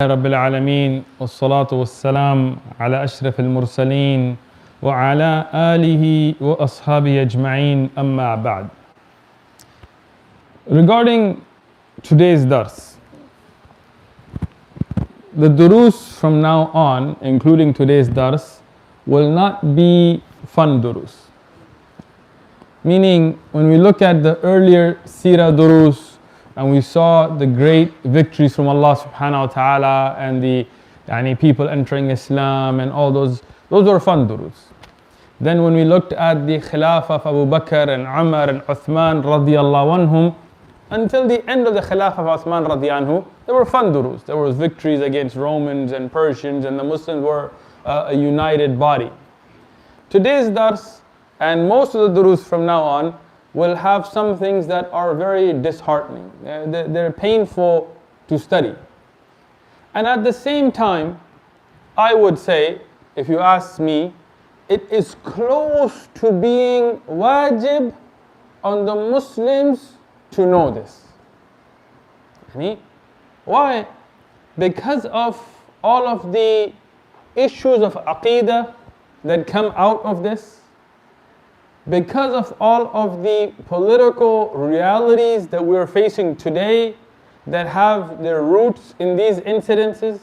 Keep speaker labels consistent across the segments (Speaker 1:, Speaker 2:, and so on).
Speaker 1: رب العالمين والصلاة والسلام على أشرف المرسلين وعلى آله وأصحابه أجمعين أما بعد. Regarding today's dars, the durus from now on, including today's dars, will not be fun durus. Meaning, when we look at the earlier seerah durus, and we saw the great victories from Allah subhanahu wa ta'ala and the people entering Islam and all those were fun durus. Then when we looked at the Khilafah of Abu Bakr and Umar and Uthman radiyallahu anhum, until the end of the Khilafah of Uthman radiyallahu anhu, there were fun durus. There was victories against Romans and Persians, and the Muslims were a united body. Today's dars and most of the durus from now on will have some things that are very disheartening. They're painful to study. And at the same time, I would say, if you ask me, it is close to being wajib on the Muslims to know this. Why? Because of all of the issues of aqeedah that come out of this, because of all of the political realities that we're facing today that have their roots in these incidences,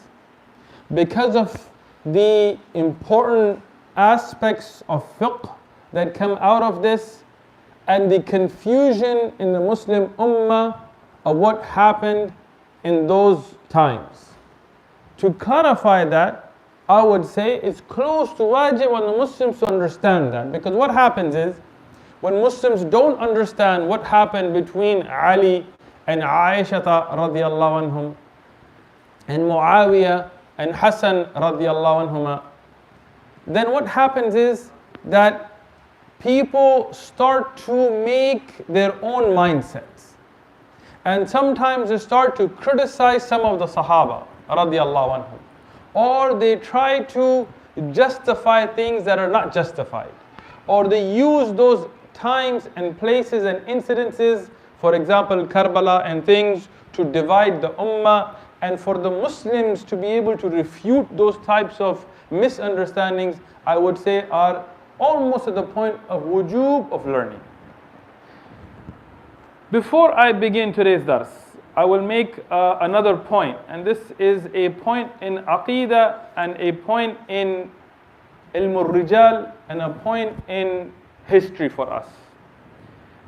Speaker 1: because of the important aspects of fiqh that come out of this, and the confusion in the Muslim ummah of what happened in those times. To clarify that, I would say it's close to wajib on the Muslims to understand that. Because what happens is, when Muslims don't understand what happened between Ali and Aisha radiyallahu anhum, and Muawiyah and Hassan radiyallahu anhuma, then what happens is that people start to make their own mindsets. And sometimes they start to criticize some of the Sahaba radiyallahu anhum. Or they try to justify things that are not justified. Or they use those times and places and incidences, for example Karbala and things, to divide the ummah, and for the Muslims to be able to refute those types of misunderstandings, I would say are almost at the point of wujub of learning. Before I begin today's dars, I will make another point, and this is a point in Aqeedah and a point in Ilm al-Rijal and a point in history for us.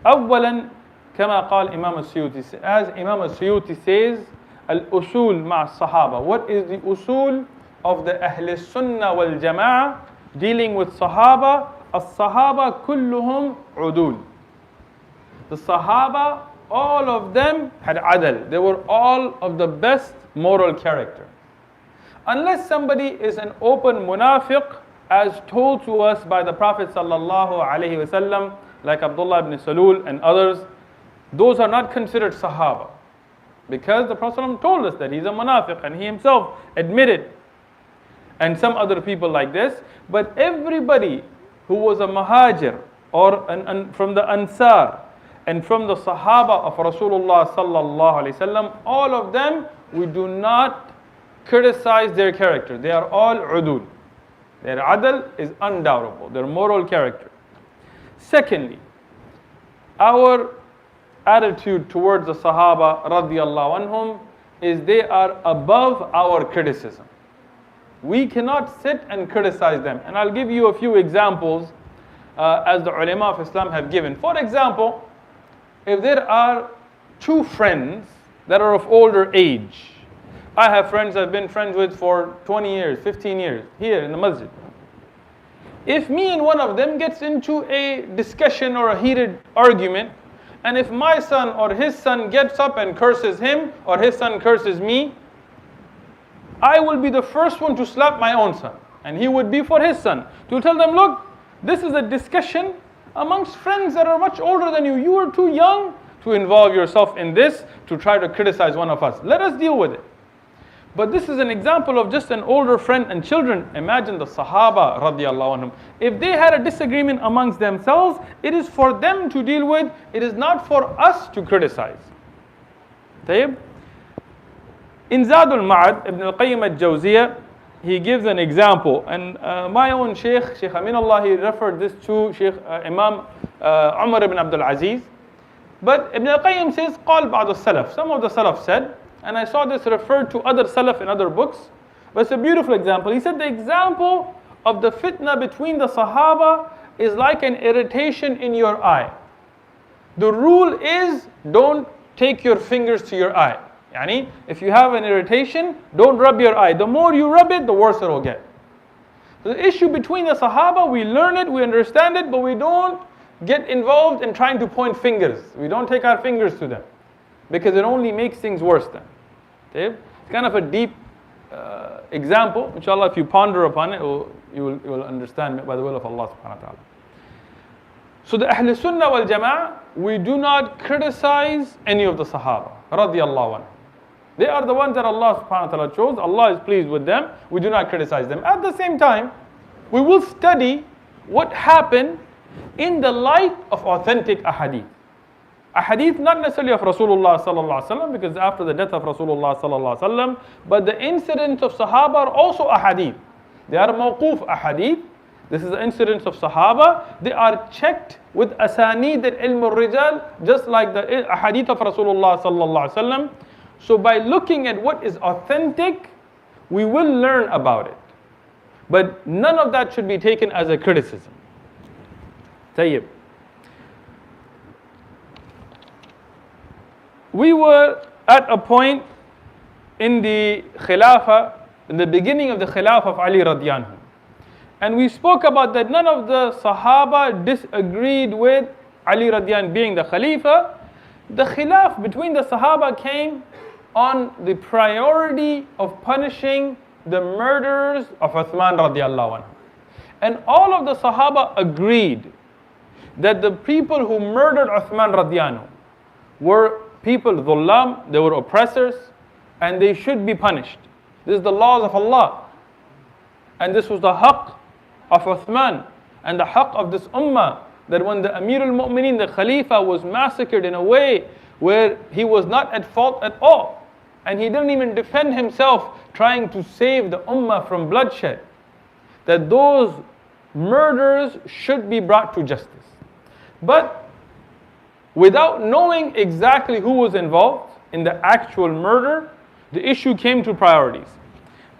Speaker 1: أولا كما قال Imam al-Suyuti, as Imam al-Suyuti says, al-usul ma' sahaba. What is the usul of the Ahl Sunnah wal Jama'ah dealing with Sahaba? As-Sahaba kulluhum udul. The Sahaba, all of them had adl. They were all of the best moral character. Unless somebody is an open munafiq, as told to us by the Prophet sallallahu alaihi wasallam, like Abdullah ibn Salul and others, those are not considered Sahaba. Because the Prophet told us that he's a munafiq, and he himself admitted, and some other people like this. But everybody who was a muhajir or from the Ansar, and from the Sahaba of Rasulullah sallallahu alaihi wasallam, all of them, we do not criticize their character. They are all udul. Their adl is undoubtable, their moral character. Secondly, our attitude towards the Sahaba radiyallahu anhum is they are above our criticism. We cannot sit and criticize them. And I'll give you a few examples as the ulama of Islam have given. For example, if there are two friends that are of older age, I have friends I've been friends with for 20 years, 15 years, here in the masjid. If me and one of them gets into a discussion or a heated argument, and if my son or his son gets up and curses him, or his son curses me, I will be the first one to slap my own son, and he would be for his son, to tell them, look, this is a discussion amongst friends that are much older than you. You are too young to involve yourself in this, to try to criticize one of us. Let us deal with it. But this is an example of just an older friend and children. Imagine the Sahaba radiyallahu anhum. If they had a disagreement amongst themselves, it is for them to deal with. It is not for us to criticize. طيب? In Zadul Ma'ad, Ibn al-Qayyim al-Jawziyah, he gives an example, and my own Sheikh Aminullah, he referred this to Imam Umar ibn Abdul Aziz. But Ibn al-Qayyim says, قال بعض السلف. Some of the Salaf said, and I saw this referred to other Salaf in other books, but it's a beautiful example. He said the example of the fitna between the Sahaba is like an irritation in your eye. The rule is, don't take your fingers to your eye. Yani, if you have an irritation, don't rub your eye. The more you rub it, the worse it will get. The issue between the Sahaba, we learn it, we understand it, but we don't get involved in trying to point fingers. We don't take our fingers to them, because it only makes things worse then. Okay? It's kind of a deep example. Inshallah, if you ponder upon it, you will understand it by the will of Allah subhanahu wa ta'ala. So the Ahl Sunnah wal Jama'ah, we do not criticize any of the Sahaba, radiyallahu anhu. They are the ones that Allah subhanahu wa ta'ala chose. Allah is pleased with them. We do not criticize them. At the same time, we will study what happened in the light of authentic ahadith. Ahadith not necessarily of Rasulullah sallallahu alaihi wasallam, because after the death of Rasulullah sallallahu alaihi wasallam, but the incidents of Sahaba are also ahadith. They are mawquf ahadith. This is the incidents of Sahaba. They are checked with asanid and ilm al-rijal, just like the ahadith of Rasulullah sallallahu alaihi wasallam. So by looking at what is authentic, we will learn about it. But none of that should be taken as a criticism. Tayyib. We were at a point in the Khilafah, in the beginning of the Khilafah of Ali radiyan anhu. And we spoke about that none of the Sahaba disagreed with Ali radiyan being the Khalifa. The khilaf between the Sahaba came on the priority of punishing the murderers of Uthman radiallahu anhu. And all of the Sahaba agreed that the people who murdered Uthman radiallahu anhu were people dhullam, they were oppressors, and they should be punished. This is the laws of Allah. And this was the haqq of Uthman and the haqq of this ummah, that when the Amir al-Mu'mineen, the Khalifa, was massacred in a way where he was not at fault at all, and he didn't even defend himself trying to save the ummah from bloodshed, that those murderers should be brought to justice. But without knowing exactly who was involved in the actual murder, the issue came to priorities.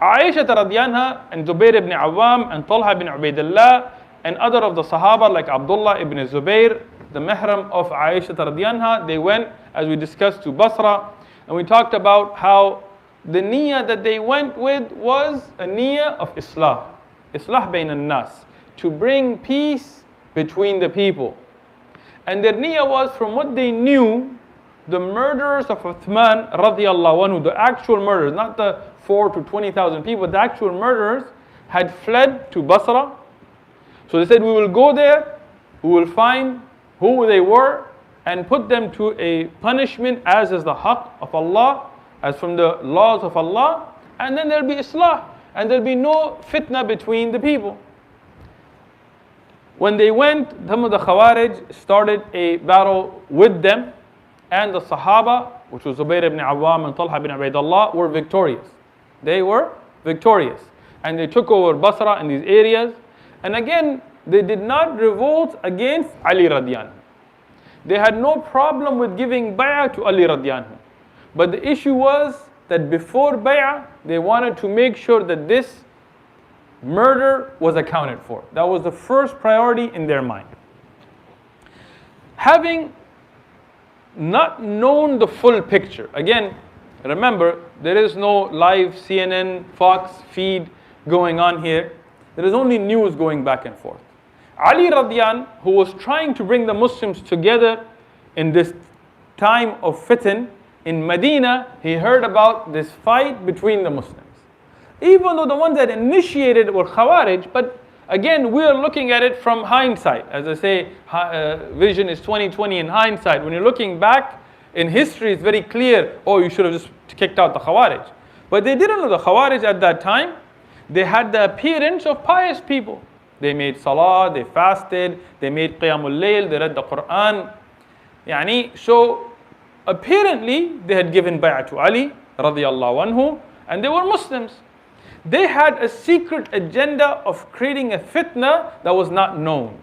Speaker 1: Aisha radiyanha and Zubair ibn Awam and Talha ibn Ubaidullah and other of the Sahaba like Abdullah ibn Zubair, the mahram of Aisha radiyanha, they went, as we discussed, to Basra, and we talked about how the niyyah that they went with was a niyyah of islah bayn al-nas, to bring peace between the people. And their niyyah was, from what they knew, the murderers of Uthman radiallahu anhu, the actual murderers, not the 4,000 to 20,000 people, the actual murderers had fled to Basra. So they said, we will go there, we will find who they were, and put them to a punishment as is the haqq of Allah, as from the laws of Allah, and then there'll be islah, and there'll be no fitna between the people. When they went, some of the Khawarij started a battle with them, and the Sahaba, which was Zubair ibn Awam and Talha ibn Ubaidullah, were victorious. They were victorious. And they took over Basra and these areas. And again, they did not revolt against Ali radiyan anhu. They had no problem with giving bay'ah to Ali radiyan anhu. But the issue was that before bay'ah, they wanted to make sure that this murder was accounted for. That was the first priority in their mind. Having not known the full picture, again, remember, there is no live CNN, Fox feed going on here. There is only news going back and forth. Ali radiyan, who was trying to bring the Muslims together in this time of fitan in Medina, he heard about this fight between the Muslims. Even though the ones that initiated it were Khawarij, but again, we are looking at it from hindsight. As I say, vision is 20/20 in hindsight. When you're looking back in history, it's very clear, oh, you should have just kicked out the Khawarij. But they didn't know the Khawarij at that time. They had the appearance of pious people. They made Salah, they fasted, they made Qiyamul Layl, they read the Quran. So apparently they had given bay'ah to Ali radiallahu anhu, and they were Muslims. They had a secret agenda of creating a fitna that was not known.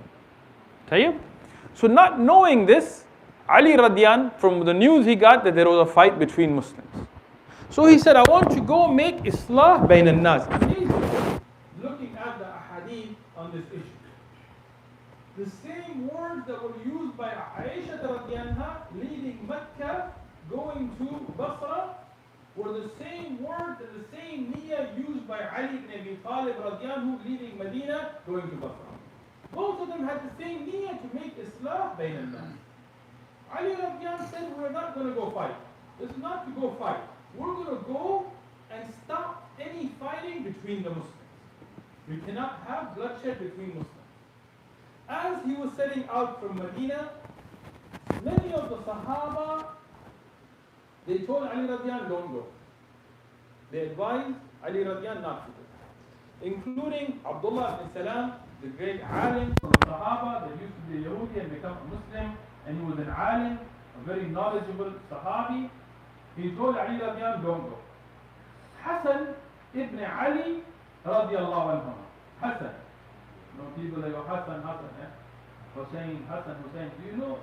Speaker 1: Tayyib? So not knowing this, Ali radiyan, from the news he got that there was a fight between Muslims. So he said, I want to go make islah bayn al-nas. He's looking at the ahadith on this issue. The same words that were used by Aisha radiyanha leaving Mecca, going to Basra, were the same words and the same niyyah used by Ali ibn Abi Talib radiyanhu leaving Medina, going to Basra. Both of them had the same niyyah to make islah bayn al-nas. Ali radiyan said, we're not going to go fight. This is not to go fight. We're going to go and stop any fighting between the Muslims. We cannot have bloodshed between Muslims. As he was setting out from Medina, many of the Sahaba, they told Ali radiyan, don't go. They advised Ali radiyan not to go. Including Abdullah ibn Salam, the great alim from the Sahaba that used to be a Yahudi and become a Muslim, and he was an alim, a very knowledgeable Sahabi. He told Ali radiyan, don't go. Hassan ibn Ali radiallahu anhu. Hassan. You know, people they go Hassan, Hussein, Hassan, Hussein. Do you know?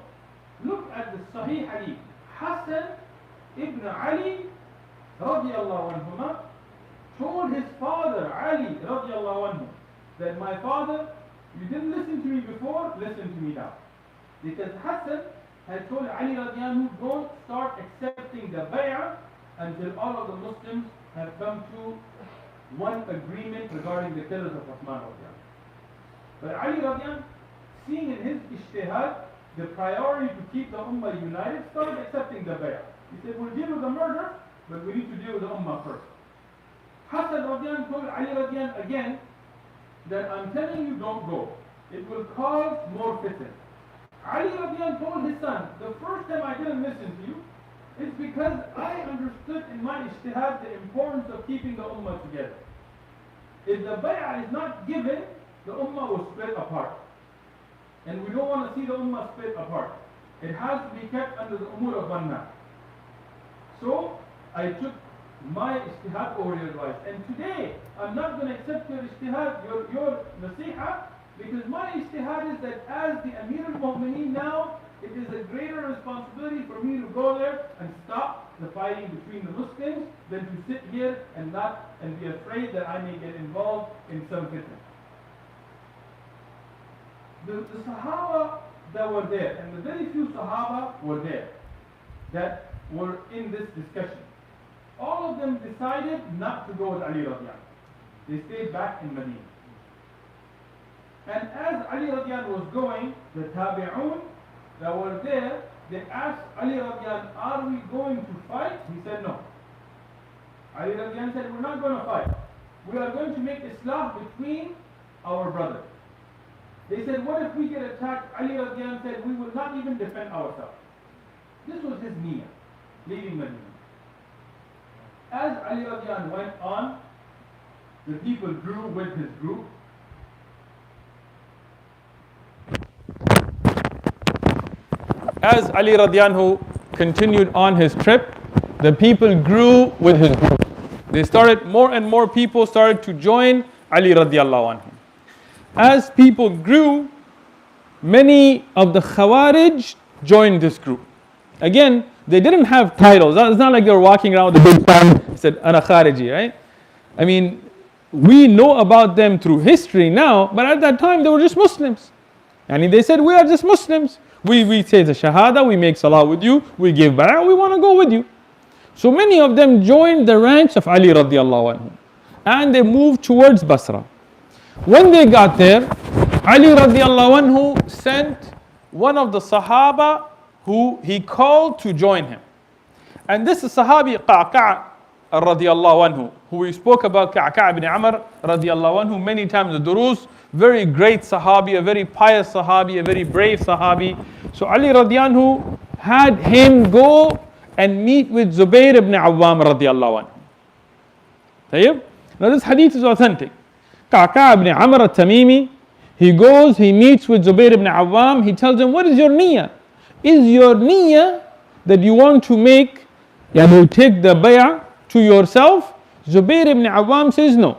Speaker 1: Look at the Sahih Hadith. Hassan ibn Ali radiallahu anhu told his father Ali radiallahu anhu that my father, you didn't listen to me before, listen to me now. Because Hassan had told Ali radiallahu anhu, don't start accepting the bay'ah until all of the Muslims have come to one agreement regarding the killers of Uthman radiallahu. But Ali radiallahu, seeing in his ijtihad the priority to keep the ummah united, started accepting the bay'ah. He said, we'll deal with the murder, but we need to deal with the ummah first. Hassan radiallahu told Ali radiallahu again that I'm telling you, don't go. It will cause more fitna. Ali radiallahu told his son, the first time I didn't listen to you, it's because I understood in my ijtihad the importance of keeping the ummah together. If the bay'ah is not given, the ummah will split apart. And we don't want to see the ummah split apart. It has to be kept under the umur of banna. So I took my ijtihad over your advice. And today, I'm not going to accept your ijtihad, your nasiha, because my ijtihad is that as the Amir al-Mu'mineen now, it is a greater responsibility for me to go there and stop the fighting between the Muslims than to sit here and be afraid that I may get involved in some fitna. The Sahaba that were there, and the very few Sahaba were there that were in this discussion, all of them decided not to go with Ali radiallahu. They stayed back in Medina. And as Ali radiallahu was going, the Tabi'un that were there, they asked Ali radiallahu, are we going to fight? He said no. Ali radiallahu said, we're not going to fight. We are going to make islah between our brothers. They said, what if we get attacked? Ali radiallahu said, we will not even defend ourselves. This was his niyyah, leaving Medina. As Ali radiallahu went on, the people grew with his group. As Ali radiallahu continued on his trip, the people grew with his group. They started, more and more people started to join Ali radiallahu anhu. As people grew, many of the Khawarij joined this group. Again, they didn't have titles. It's not like they were walking around with a big sign that said, Ana Khariji, right? I mean, we know about them through history now, but at that time they were just Muslims. And they said, we are just Muslims. We say the Shahada, we make Salah with you, we give Bay'ah, we want to go with you. So many of them joined the ranks of Ali radiallahu anhu. And they moved towards Basra. When they got there, Ali radiallahu anhu sent one of the Sahaba who he called to join him. And this is Sahabi Qa'qa' radiallahu anhu, who we spoke about, Qa'qa' ibn Umar radiallahu anhu many times in the durus. Very great Sahabi, a very pious Sahabi, a very brave Sahabi. So Ali radiallahu anhu had him go and meet with Zubayr ibn Awwam radiallahu anhu. Tayyib? Now this hadith is authentic. Qa'qa' ibn Umar al-Tamimi, he goes, he meets with Zubayr ibn Awwam, he tells him, what is your niyyah? Is your niyyah that you want to make, take the bay'ah to yourself? Zubair ibn Awwam says no.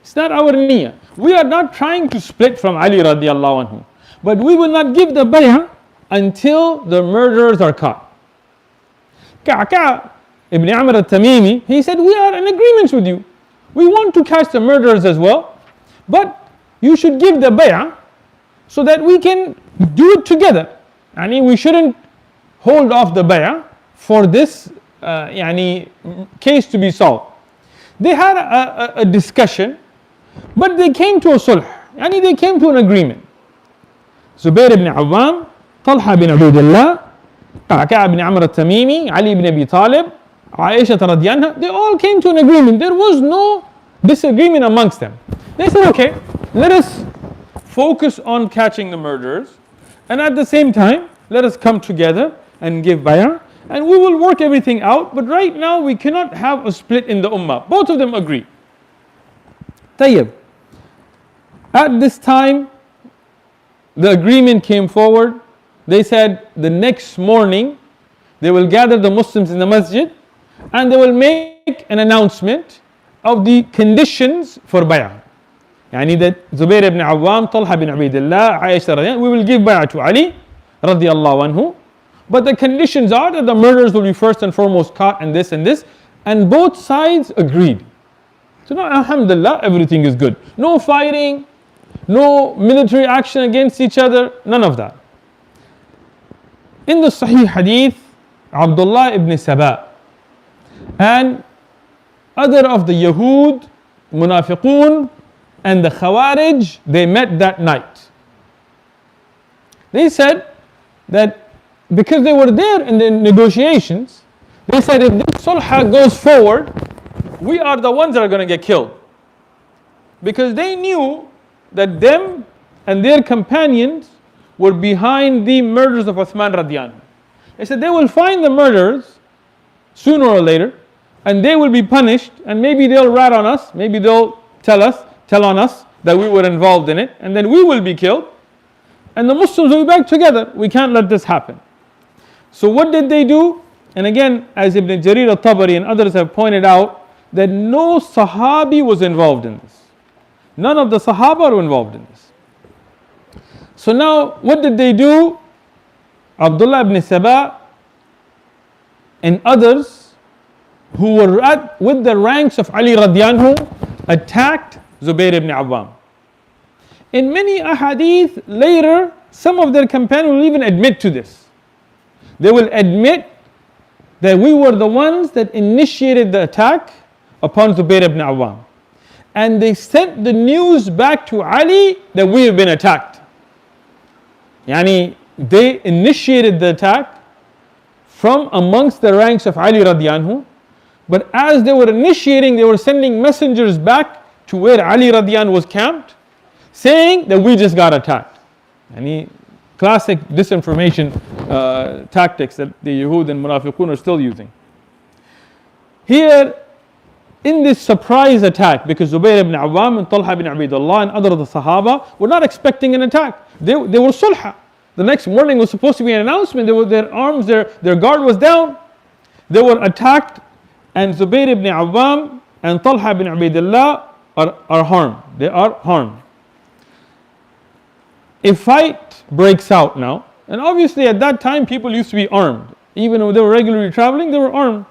Speaker 1: It's not our niyyah. We are not trying to split from Ali radiallahu anhu. But we will not give the bay'ah until the murderers are caught. Ka'ka' ibn Amr al-Tamimi, he said, we are in agreement with you. We want to catch the murderers as well. But you should give the bay'ah so that we can do it together. We shouldn't hold off the bay'ah for this case to be solved. They had a discussion, but they came to a sulh. They came to an agreement. Zubair ibn Awwam, Talha bin Ubaidillah, Ka'ka' ibn Amr al-Tamimi, Ali ibn Abi Talib, Aisha radiyallahu anha, they all came to an agreement. There was no disagreement amongst them. They said, okay, let us focus on catching the murderers, and at the same time, let us come together and give bay'ah, and we will work everything out, but right now we cannot have a split in the ummah. Both of them agree. Tayyib. At this time, the agreement came forward. They said the next morning, they will gather the Muslims in the masjid, and they will make an announcement of the conditions for bay'ah. That Zubair ibn Awwam, Talha bin Ubaidillah, Aisha radiyallahu anha, we will give bay'ah to Ali radiyallahu anhu. But the conditions are that the murderers will be first and foremost caught, and this, and both sides agreed. So now, alhamdulillah, everything is good. No fighting, no military action against each other, none of that. In the Sahih Hadith, Abdullah ibn Saba and other of the Yahud, Munafiqun, and the Khawarij, they met that night. They said that because they were there in the negotiations, they said if this sulh goes forward, we are the ones that are going to get killed. Because they knew that them and their companions were behind the murders of Uthman radiyallahu anhu. They said they will find the murderers sooner or later, and they will be punished, and maybe they'll rat on us, maybe they'll tell on us that we were involved in it, and then we will be killed, and the Muslims will be back together. We can't let this happen. So what did they do? And again, as Ibn Jarir al-Tabari and others have pointed out, that no Sahabi was involved in this. None of the Sahaba were involved in this. So now, what did they do? Abdullah ibn Saba and others who were with the ranks of Ali radiyallahu anhu attacked Zubair ibn Awwam. In many ahadith later, some of their companions will even admit to this. They will admit that we were the ones that initiated the attack upon Zubair ibn Awwam. And they sent the news back to Ali that we have been attacked. They initiated the attack from amongst the ranks of Ali radiyallahu anhu. But as they were initiating, they were sending messengers back to where Ali radiyallahu anhu was camped, saying that we just got attacked. Classic disinformation tactics that the Yahud and Munafiqun are still using. Here, in this surprise attack, because Zubair ibn Awwam and Talha bin Ubaidillah and other of the Sahaba were not expecting an attack. They were sulha. The next morning was supposed to be an announcement. Their arms, their guard was down. They were attacked, and Zubair ibn Awwam and Talha bin Ubaidillah are harmed. They are harmed. A fight breaks out now, and obviously at that time people used to be armed. Even when they were regularly traveling, they were armed.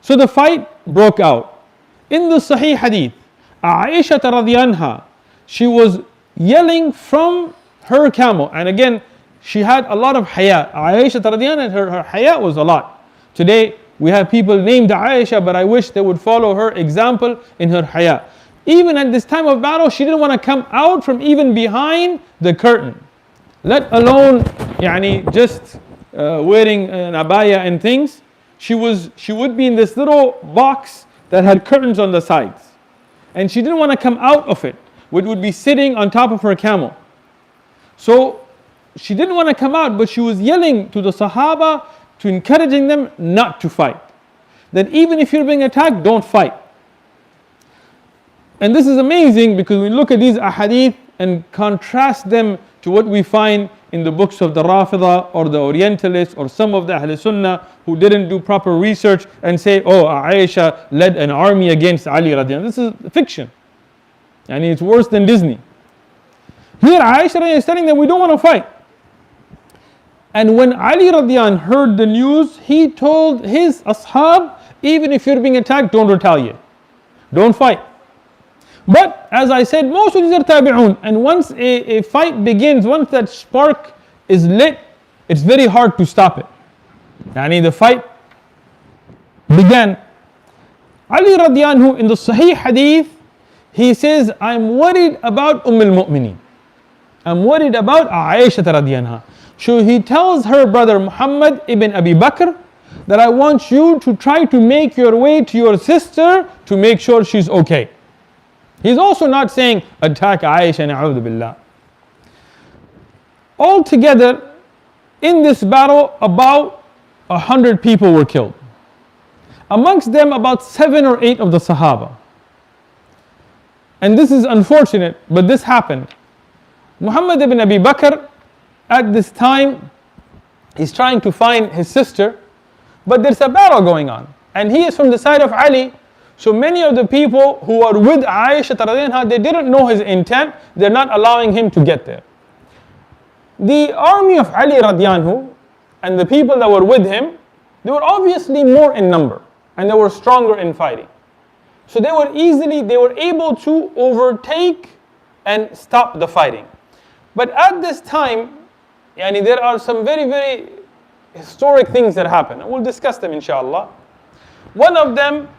Speaker 1: So the fight broke out. In the Sahih Hadith, Aisha radiyallahu anha, she was yelling from her camel, and again she had a lot of haya. Aisha radiyallahu anha, her haya was a lot. Today we have people named Aisha, but I wish they would follow her example in her haya. Even at this time of battle, she didn't want to come out from even behind the curtain, let alone just wearing an abaya and things. She would be in this little box that had curtains on the sides, and she didn't want to come out of it, which would be sitting on top of her camel. So she didn't want to come out, but she was yelling to the Sahaba, to encouraging them not to fight. That even if you're being attacked, don't fight. And this is amazing because we look at these ahadith and contrast them to what we find in the books of the Rafida or the Orientalists or some of the Ahl Sunnah who didn't do proper research and say, oh, Aisha led an army against Ali radiallahu anhu. This is fiction. And it's worse than Disney. Here Aisha is telling them we don't want to fight. And when Ali radiallahu anhu heard the news, he told his ashab, even if you're being attacked, don't retaliate. Don't fight. But as I said, most of these are tabi'un. And once a fight begins, once that spark is lit, it's very hard to stop it. Yani the fight began. Ali radiallahu anhu in the Sahih Hadith, he says, I'm worried about al-Mu'mineen. I'm worried about Aisha radiallahu anha. So he tells her brother Muhammad ibn Abi Bakr that I want you to try to make your way to your sister to make sure she's okay. He's also not saying attack Aisha, na'udhu billah. Altogether, in this battle, about 100 people were killed. Amongst them, about 7 or 8 of the Sahaba. And this is unfortunate, but this happened. Muhammad ibn Abi Bakr, at this time, he's trying to find his sister, but there's a battle going on. And he is from the side of Ali. So many of the people who are with Aisha radiallahu anha, they didn't know his intent. They're not allowing him to get there. The army of Ali radiallahu anhu and the people that were with him, they were obviously more in number and they were stronger in fighting. So they were able to overtake and stop the fighting. But at this time, there are some very, very historic things that happen. And we'll discuss them inshallah. One of them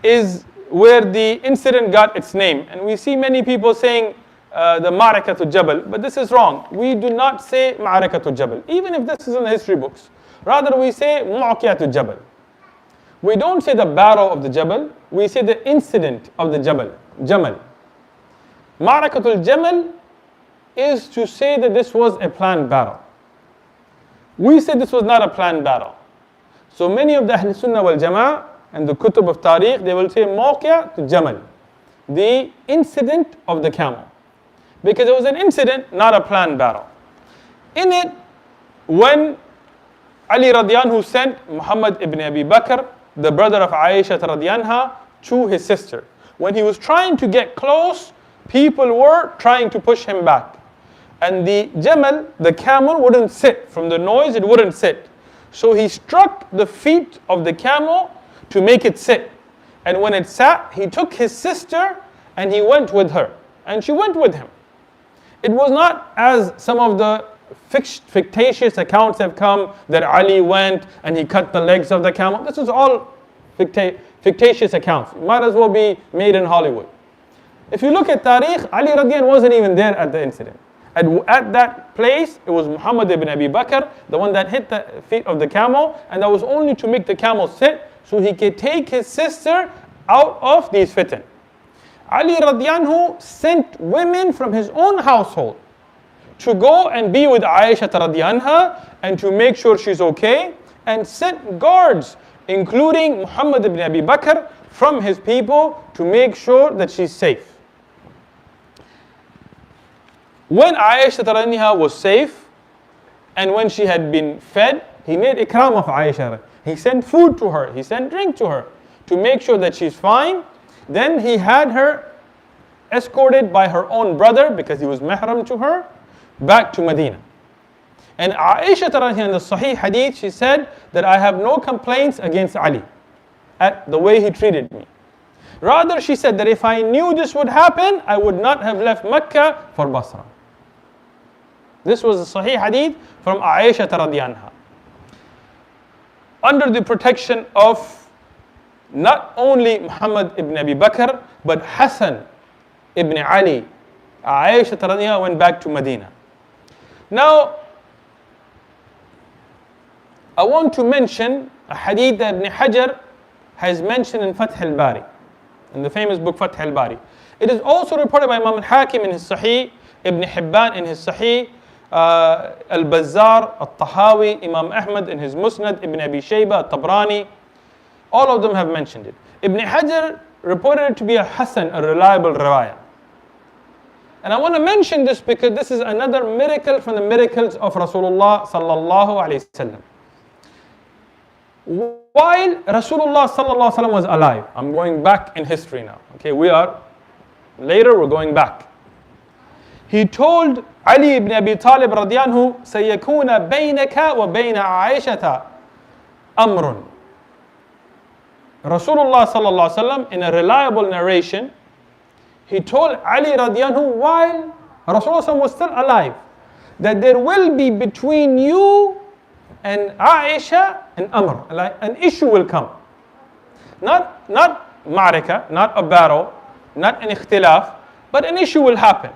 Speaker 1: is where the incident got its name. And we see many people saying the Ma'rakatul Jabal, but this is wrong. We do not say Ma'rakatul Jabal, even if this is in the history books. Rather we say Mu'aqiyatul Jabal. We don't say the battle of the Jabal, we say the incident of the Jamal. Ma'rakatul Jamal is to say that this was a planned battle. We say this was not a planned battle. So many of the Ahl Sunnah wal Jama'ah and the Kutub of Tariq, they will say Mawqi'atul Jamal, the incident of the camel. Because it was an incident, not a planned battle. In it, when Ali radiallahu anhu sent Muhammad ibn Abi Bakr, the brother of Aisha radiallahu anha, to his sister. When he was trying to get close, people were trying to push him back. And the Jamal, the camel, wouldn't sit. From the noise, it wouldn't sit. So he struck the feet of the camel to make it sit. And when it sat, he took his sister and he went with her. And she went with him. It was not as some of the fictitious accounts have come that Ali went and he cut the legs of the camel. This is all fictitious accounts. It might as well be made in Hollywood. If you look at Tariq, Ali radiallahu anhu wasn't even there at the incident. At that place, it was Muhammad ibn Abi Bakr, the one that hit the feet of the camel, and that was only to make the camel sit so he could take his sister out of these fitan. Ali radiallahu anhu sent women from his own household to go and be with Aisha radiallahu anha and to make sure she's okay, and sent guards, including Muhammad ibn Abi Bakr, from his people to make sure that she's safe. When Aisha radiallahu anha was safe, and when she had been fed, he made ikram of Aisha. He sent food to her, he sent drink to her, to make sure that she's fine. Then he had her escorted by her own brother, because he was mahram to her, back to Medina. And Aisha radiallahu anha in the Sahih Hadith, she said that I have no complaints against Ali at the way he treated me. Rather, she said that if I knew this would happen, I would not have left Mecca for Basra. This was a Sahih Hadith from Aisha radiallahu anha. Under the protection of not only Muhammad ibn Abi Bakr, but Hassan ibn Ali, Aisha radiallahu anha went back to Medina. Now, I want to mention a hadith that Ibn Hajar has mentioned in Fath al-Bari, in the famous book Fath al-Bari. It is also reported by Imam al-Hakim in his Sahih, Ibn Hibban in his Sahih, Al-Bazzar, Al-Tahawi, Imam Ahmad in his Musnad, Ibn Abi Shayba, Al-Tabrani. All of them have mentioned it. Ibn Hajar reported it to be a Hasan, a reliable riwayah. And I want to mention this because this is another miracle from the miracles of Rasulullah sallallahu alaihi wasallam. While Rasulullah sallallahu alaihi wasallam was alive, I'm going back in history now. Okay, we're going back. He told Ali ibn Abi Talib radiyallahu anhu, سيكون بينك وبين عائشة أمر. Rasulullah sallallahu alaihi wasallam, in a reliable narration, he told Ali radiyallahu anhu while Rasulullah was still alive, that there will be between you and Aisha an amr, like an issue will come. Not ma'rika, not a battle, not an ikhtilaf, but an issue will happen.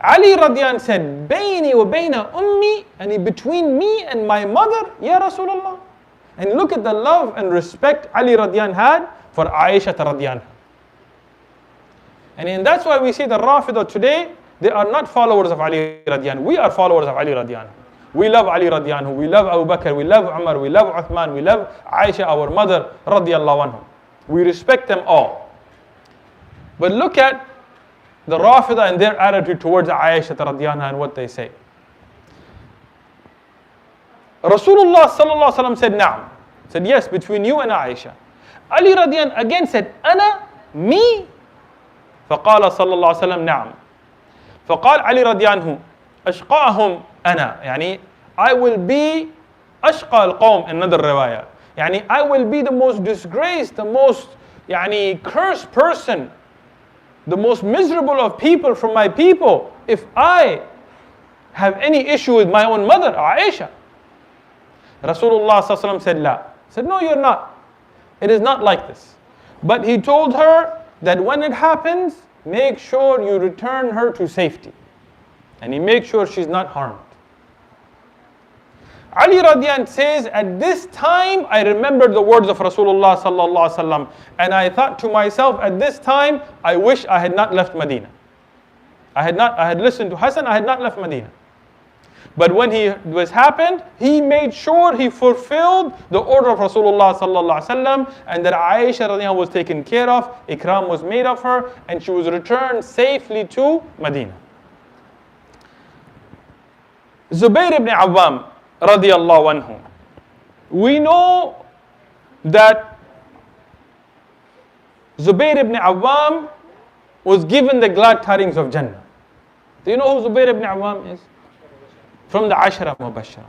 Speaker 1: Ali radiyallahu anhu said, Bayni wa bayna ummi, and between me and my mother, Ya Rasulullah. And look at the love and respect Ali radiyallahu anhu had for Aisha radiyallahu anha. And that's why we see the Rafidah today, they are not followers of Ali radiyallahu anhu. We are followers of Ali radiyallahu anhu. We love Ali radiyallahu anhu, we love Abu Bakr, we love Umar, we love Uthman, we love Aisha, our mother radiyallahu anhu. We respect them all. But look at the Rafidah and their attitude towards Aisha radiyallahu anha and what they say. Rasulullah sallallahu alaihi wasallam said, Na'am. Said, yes, between you and Aisha. Ali radiyallahu anhu again said, Ana, me. فقال صلى الله عليه وسلم نعم. فقال علي رضي عنه أشقاهم أنا. يعني I will be أشقى القوم, another رواية. يعني I will be the most disgraced, the most يعني cursed person, the most miserable of people from my people if I have any issue with my own mother, Aisha. Rasulullah sallallahu alaihi wasallam said, La. Said, no, you're not. It is not like this. But he told her that when it happens, make sure you return her to safety. And he makes sure she's not harmed. Ali radiyallahu anh says, at this time, I remembered the words of Rasulullah sallallahu alaihi wasallam, and I thought to myself, at this time, I wish I had not left Medina. I had listened to Hassan, I had not left Medina. But when was happened, he made sure he fulfilled the order of Rasulullah sallallahu alaihi wasallam, and that Aisha radiyallahu anha was taken care of, ikram was made of her, and she was returned safely to Medina. Zubayr ibn Awwam radiyallahu anhu. We know that Zubayr ibn Awwam was given the glad tidings of Jannah. Do you know who Zubayr ibn Awwam is? From the Ashara Mubashara.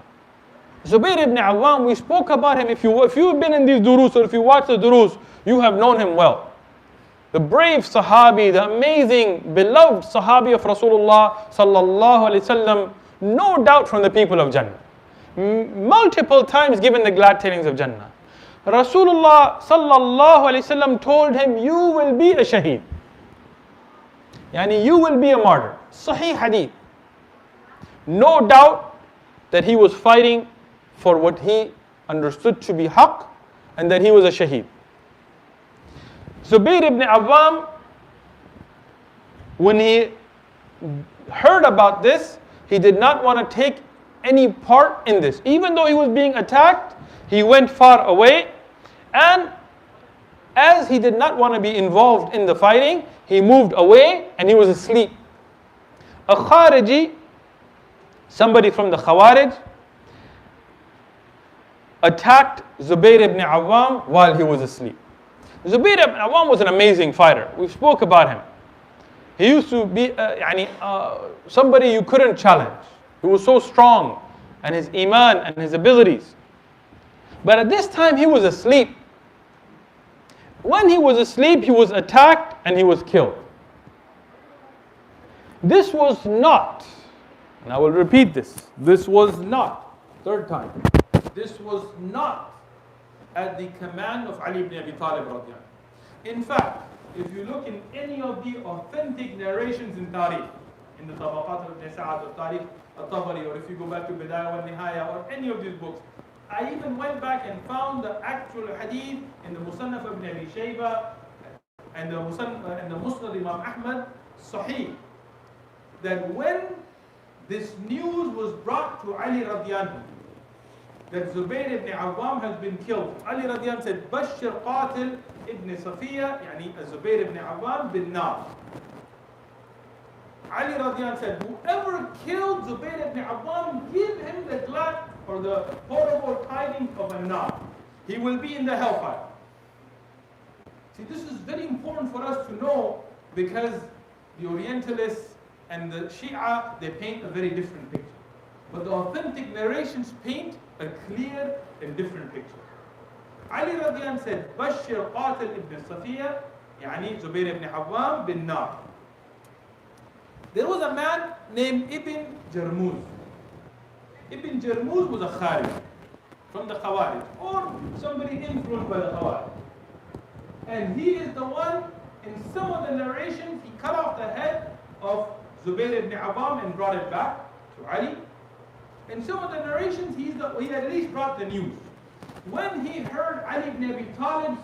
Speaker 1: Zubayr ibn Awwam, we spoke about him. If you've been in these durus or if you watch the durus, you have known him well. The brave Sahabi, the amazing, beloved Sahabi of Rasulullah sallallahu alaihi wasallam, no doubt from the people of Jannah. Multiple times given the glad tidings of Jannah. Rasulullah sallallahu alaihi wasallam told him, you will be a shaheed. Yani you will be a martyr. Sahih hadith. No doubt that he was fighting for what he understood to be haqq, and that he was a shaheed. Zubayr ibn Awwam, when he heard about this, he did not want to take any part in this. Even though he was being attacked, he went far away, and as he did not want to be involved in the fighting, he moved away and he was asleep. A Khariji, somebody from the Khawarij, attacked Zubayr ibn Awwam while he was asleep. Zubayr ibn Awwam was an amazing fighter. We spoke about him. He used to be somebody you couldn't challenge. He was so strong, and his iman and his abilities. But at this time he was asleep. When he was asleep, he was attacked and he was killed. This was not, and I will repeat this was not, third time, this was not at the command of Ali ibn Abi Talib radiyallahu anhu. In fact, if you look in any of the authentic narrations in Tariq, in the Tabaqat al-Ibn Sa'ad or Tariq al-Tabari, or if you go back to Bidayah wa Nihaya or any of these books, I even went back and found the actual hadith in the Musannaf ibn Abi Shayba and the Musnad Imam Ahmad, Sahih, that when this news was brought to Ali radiyallahu anhu, that Zubayr ibn Awwam has been killed, Ali radiyallahu anhu said, Bashir Qatil ibn Safiya, yani Zubayr ibn Awwam bin Nar. Ali radiallahu said, whoever killed Zubayr ibn Awwam, give him the glad or the horrible tidings of a nar. He will be in the hellfire. See, this is very important for us to know, because the Orientalists and the Shia, they paint a very different picture. But the authentic narrations paint a clear and different picture. Ali radiallahu anh said, Bashir Qatil ibn Safiya, yani Zubayr ibn Awwam bin Nar. There was a man named Ibn Jarmuz. Ibn Jarmuz was a Kharij from the Khawarij, or somebody influenced by the Khawarij. And he is the one, in some of the narrations, he cut off the head of Zubayr ibn Awwam and brought it back to Ali. In some of the narrations, he at least brought the news. When he heard Ali ibn Abi Talib's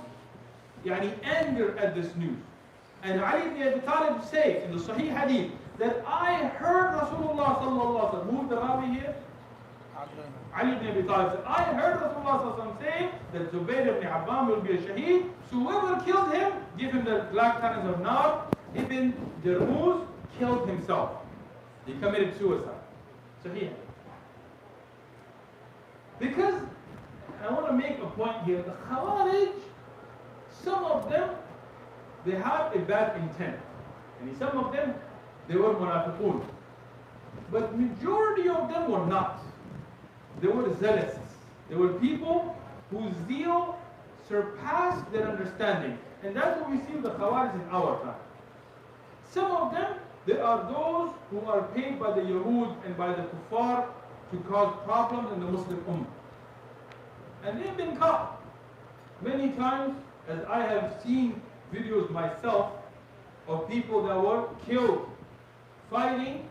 Speaker 1: anger at this news, and Ali ibn Abi Talib say in the Sahih Hadith that I heard Rasulullah sallallahu alaihi wasallam, who's the Rawi here? Ali ibn Abi Talib said, I heard Rasulullah sallallahu alaihi wasallam say that Zubayr ibn Awwam will be a shaheed, so whoever killed him, give him the black tannins of Nar. Ibn Jarmuz killed himself. He committed suicide. So he, because I want to make a point here, the Khawarij, some of them, they had a bad intent. And some of them, they were munafiqun. But majority of them were not. They were zealous. They were people whose zeal surpassed their understanding. And that's what we see with the Khawarij in our time. Some of them, they are those who are paid by the Yahud and by the Kuffar to cause problems in the Muslim Ummah. And they've been caught. Many times, as I have seen videos myself of people that were killed fighting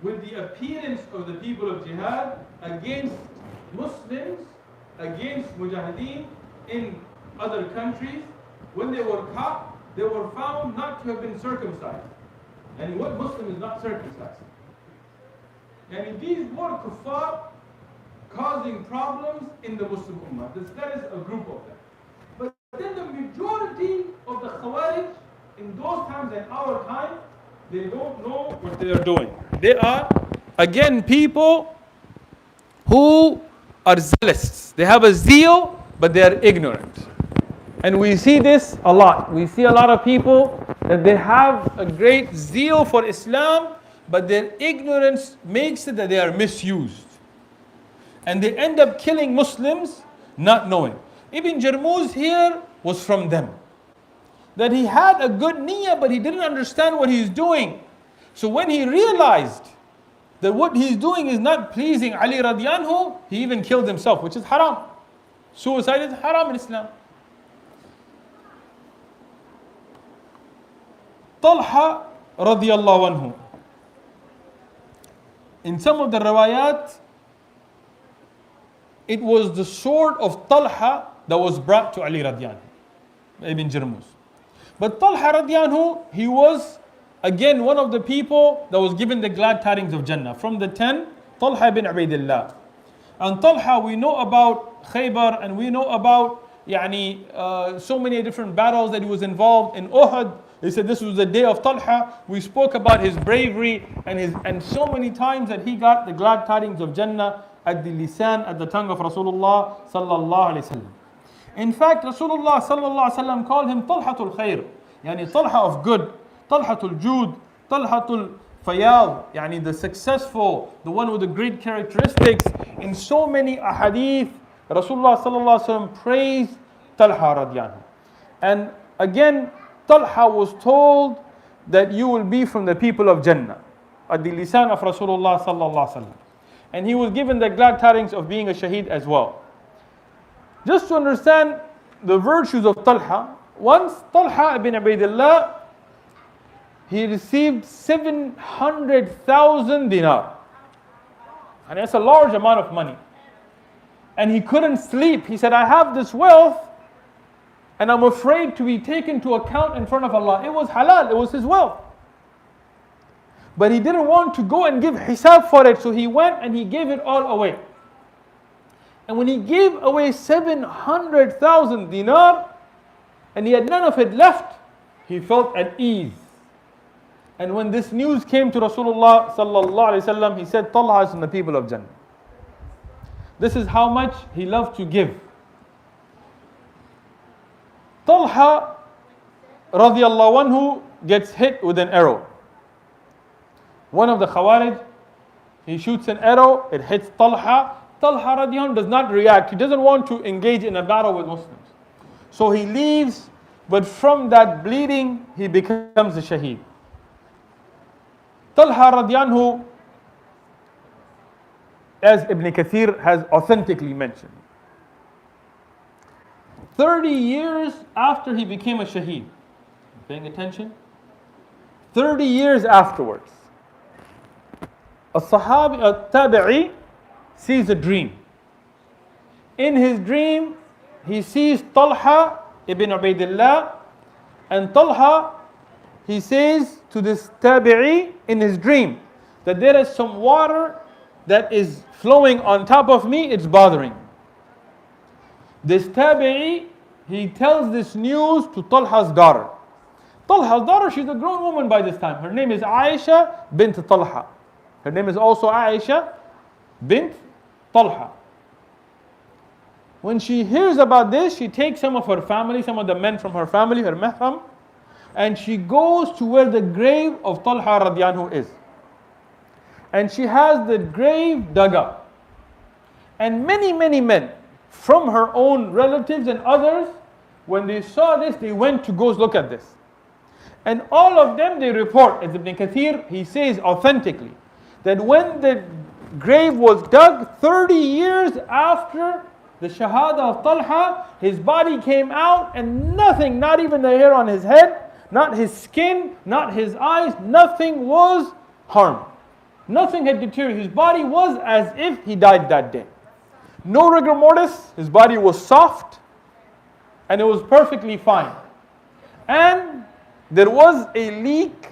Speaker 1: with the appearance of the people of jihad against Muslims, against mujahideen in other countries. When they were caught, they were found not to have been circumcised. And what Muslim is not circumcised? And these were kuffar causing problems in the Muslim Ummah. That is a group of them. But then the majority of the Khawarij in those times and our time, they don't know what they are doing. They are, again, people who are zealous. They have a zeal, but they are ignorant. And we see this a lot. We see a lot of people that they have a great zeal for Islam, but their ignorance makes it that they are misused. And they end up killing Muslims not knowing. Ibn Jarmuz here was from them. That he had a good niyyah, but he didn't understand what he's doing. So when he realized that what he's doing is not pleasing Ali radiallahu anhu, he even killed himself, which is haram. Suicide is haram in Islam. Talha radiallahu anhu. In some of the riwayat, it was the sword of Talha that was brought to Ali radiallahu anhu, Ibn Jarmuz. But Talha radiallahu anhu, he was again one of the people that was given the glad tidings of Jannah. From the 10, Talha ibn Ubaidillah. And Talha, we know about Khaybar, and we know about so many different battles that he was involved in. Uhud, they said this was the day of Talha. We spoke about his bravery and so many times that he got the glad tidings of Jannah at the lisan, at the tongue of Rasulullah sallallahu alaihi wasallam. In fact, Rasulullah sallallahu alaihi wasallam called him Talhatul Khair, Talha of good, Talhatul Jud, Talhatul Fayad, the successful, the one with the great characteristics. In so many ahadith, Rasulullah sallallahu alaihi wasallam praised Talha radiallahu. And again, Talha was told that you will be from the people of Jannah at the lisan of Rasulullah sallallahu alaihi wasallam. And he was given the glad tidings of being a shaheed as well. Just to understand the virtues of Talha, once Talha ibn Ubaidillah, he received 700,000 dinar. And that's a large amount of money. And he couldn't sleep. He said, I have this wealth, and I'm afraid to be taken to account in front of Allah. It was halal, it was his wealth. But he didn't want to go and give hisab for it, so he went and he gave it all away. And when he gave away 700,000 dinar, and he had none of it left, he felt at ease. And when this news came to Rasulullah sallallahu alaihi wasallam, he said, Talha is from the people of Jannah. This is how much he loved to give. Talha radiallahu anhu gets hit with an arrow. One of the Khawarij, he shoots an arrow, it hits Talha. Talha radiallahu anhu does not react. He doesn't want to engage in a battle with Muslims. So he leaves, but from that bleeding, he becomes a shaheed. Talha radiallahu anhu, as Ibn Kathir has authentically mentioned, 30 years after he became a shaheed, paying attention? 30 years afterwards, a Sahabi, a Tabi'i, sees a dream. In his dream, he sees Talha ibn Ubaidillah, and Talha, he says to this Tabi'i in his dream that there is some water that is flowing on top of me, it's bothering me. This Tabi'i, he tells this news to Talha's daughter. Talha's daughter, she's a grown woman by this time. Her name is Aisha bint Talha. Her name is also Aisha bint Talha. When she hears about this, she takes some of her family, some of the men from her family, her mahram, and she goes to where the grave of Talha radiallahu anhu is. And she has the grave dug up. And many men from her own relatives and others, when they saw this, they went to go look at this. And all of them, they report, as Ibn Kathir, he says authentically, that when the grave was dug, 30 years after the shahada of Talha, his body came out and nothing, not even the hair on his head, not his skin, not his eyes, nothing was harmed. Nothing had deteriorated. His body was as if he died that day. No rigor mortis, his body was soft and it was perfectly fine. And there was a leak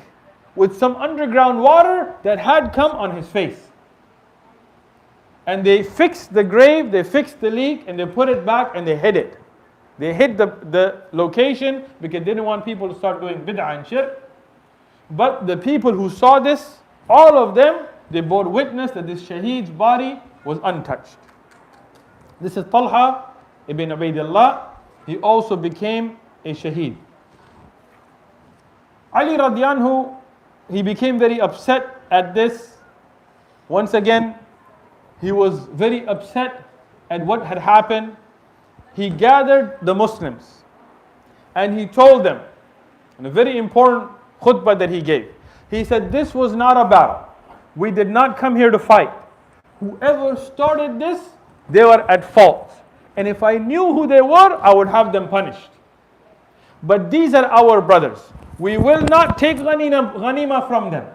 Speaker 1: with some underground water that had come on his face. And they fixed the grave, they fixed the leak, and they put it back and they hid it. They hid the location because they didn't want people to start doing bid'ah and shirk. But the people who saw this, all of them, they bore witness that this shaheed's body was untouched. This is Talha ibn Ubaidillah. He also became a shaheed. Ali radiallahu anhu, he became very upset at this. Once again, he was very upset at what had happened. He gathered the Muslims and he told them, in a very important khutbah that he gave, he said, this was not a battle. We did not come here to fight. Whoever started this, they were at fault. And if I knew who they were, I would have them punished. But these are our brothers. We will not take ghanima from them.